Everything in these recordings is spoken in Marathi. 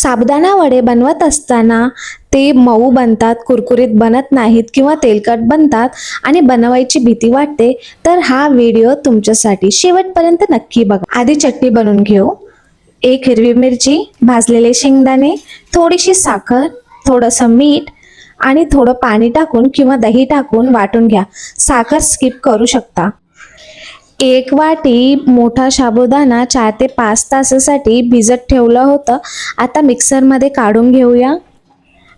साबुदाणा वडे बनवत असताना ते मऊ बनतात, कुरकुरीत बनत नाहीत किंवा तेलकट बनतात आणि बनवायची भीती वाटते, तर हा व्हिडिओ तुमच्यासाठी शेवटपर्यंत नक्की बघा. आधी चटणी बनवून घेऊ. 1 हिरवी मिरची, भाजलेले शेंगदाणे, थोडीशी साखर, थोडंसं मीठ आणि थोडं पाणी टाकून किंवा दही टाकून वाटून घ्या. साखर स्किप करू शकता. 1 वाटी मोठा साबुदाणा 4 ते 5 तासासाठी भिजत ठेवलं होतं. आता मिक्सरमध्ये काढून घेऊया.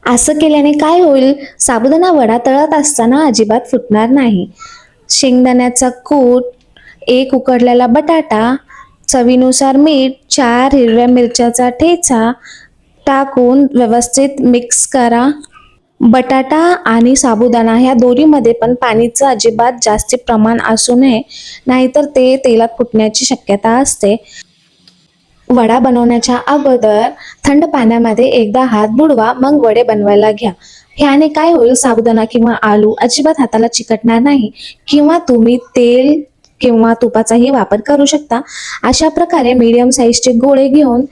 असं केल्याने काय होईल, साबुदाणा वडा तळत असताना अजिबात फुटणार नाही. शेंगदाण्याचा कूट, 1 उकडलेला बटाटा, चवीनुसार मीठ, 4 हिरव्या मिरच्याचा ठेचा टाकून व्यवस्थित मिक्स करा. बटाटा आणि साबुदाणा ह्या दोन्हीमध्ये पण पाणीचं अजिबात जास्त प्रमाण असू नये, नाहीतर ते तेलात फुटण्याची शक्यता असते. वडा बनवण्याच्या अगोदर थंड पाण्यामध्ये एकदा हात बुडवा, मग वडे बनवायला घ्या. ह्याने काय होईल, साबुदाणा किंवा आलू अजिबात हाताला चिकटणार नाही किंवा तुम्ही तेल किंवा तुपाचाही वापर करू शकता. अशा प्रकारे मीडियम साईजचे गोळे घेऊन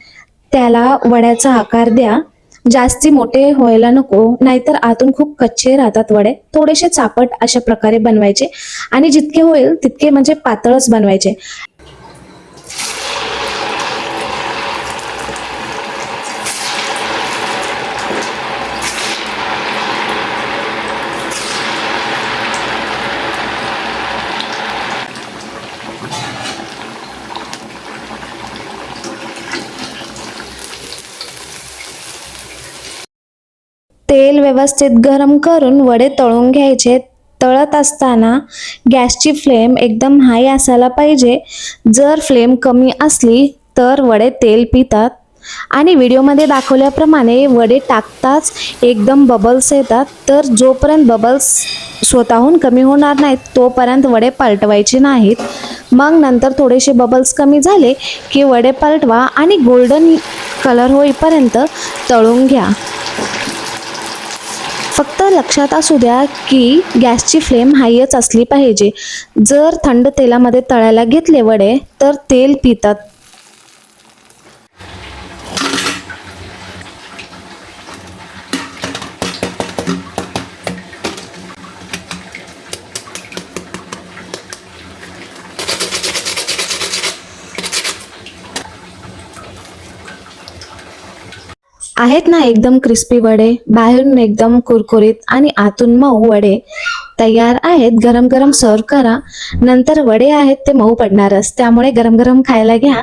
त्याला वड्याचा आकार द्या. जास्ती मोठे व्हायला नको, नाहीतर आतून खूप कच्चे राहतात वडे. थोडेसे चापट अशा प्रकारे बनवायचे आणि जितके होईल तितके म्हणजे पातळच बनवायचे. तेल व्यवस्थित गरम करून वडे तळून घ्यायचे. तळत असताना गॅसची फ्लेम एकदम हाय असायला पाहिजे. जर फ्लेम कमी असली तर वडे तेल पितात आणि व्हिडिओमध्ये दाखवल्याप्रमाणे वडे टाकताच एकदम बबल्स येतात. तर जोपर्यंत बबल्स स्वतःहून कमी होणार नाहीत तोपर्यंत वडे पलटवायचे नाहीत. मग नंतर थोडेसे बबल्स कमी झाले की वडे पलटवा आणि गोल्डन कलर होईपर्यंत तळून घ्या. फक्त लक्षात असू द्या की गॅसची फ्लेम हायच असली पाहिजे. जर थंड तेलामध्ये तळायला घेतले वडे तर तेल पितात. आहेत ना एकदम क्रिस्पी वडे, बाहेरून एकदम कुरकुरीत आणि आतून मऊ वडे तयार आहेत. गरम गरम सर्व करा. नंतर वडे आहेत ते मऊ पडणारच, त्यामुळे गरम गरम खायला घ्या.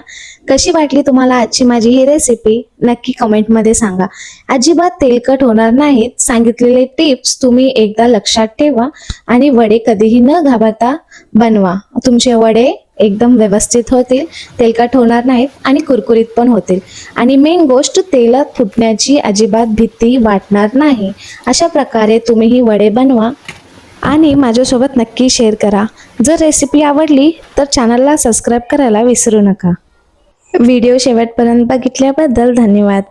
कशी वाटली तुम्हाला आजची माझी ही रेसिपी नक्की कमेंटमध्ये सांगा. अजिबात तेलकट होणार नाहीत. सांगितलेले टिप्स तुम्ही एकदा लक्षात ठेवा आणि वडे कधीही न घाबरता बनवा. तुमचे वडे एकदम व्यवस्थित होतील, तेलकट होणार नाहीत आणि कुरकुरीत पण होतील. आणि मेन गोष्ट, तेलात फुटण्याची अजिबात भीती वाटणार नाही. अशा प्रकारे तुम्ही ही वडे बनवा आणि माझ्यासोबत नक्की शेअर करा. जर रेसिपी आवडली तर चॅनलला सबस्क्राईब करायला विसरू नका. व्हिडिओ शेवटपर्यंत बघितल्याबद्दल धन्यवाद.